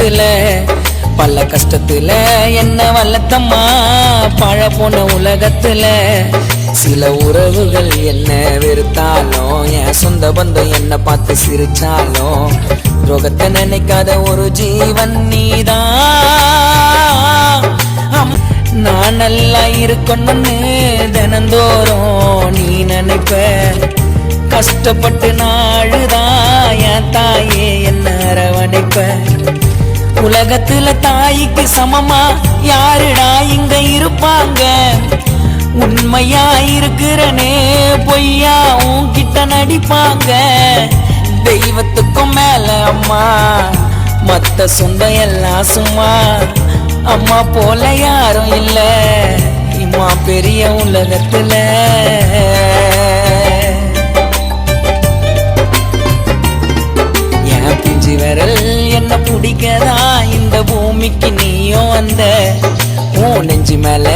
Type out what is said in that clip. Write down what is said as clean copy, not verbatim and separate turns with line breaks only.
உலகத்துல பல கஷ்டத்துல என்ன வளர்த்தம்மா பழ போன உலகத்துல சில உறவுகள் என்ன வெறுத்தாலும் என் சொந்த பந்தம் என்ன பார்த்து சிரிச்சாலும் துரோகத்தை நினைக்காத ஒரு ஜீவன் நீதான். நான் நல்லா இருக்கணும்னு தினந்தோறும் நீ நினைப்ப, கஷ்டப்பட்டு நாளுதான் என் தாயே என்ன அரவணைப்ப. உலகத்துல தாய்க்கு சமமா யாருடா இங்க இருப்பாங்க? உண்மையா இருக்கிறனே பொய்யா உன்கிட்ட நடிப்பாங்க. தெய்வத்துக்கும் மேல அம்மா, மத்த சொந்தம் எல்லாம் சும்மா. அம்மா போல யாரும் இல்ல இம்மா பெரிய உலகத்துல. என் பிஞ்சு விரல் என்ன பிடிக்கதா இந்த பூமிக்கு நீயும் வந்த. உன் நெஞ்சு மேல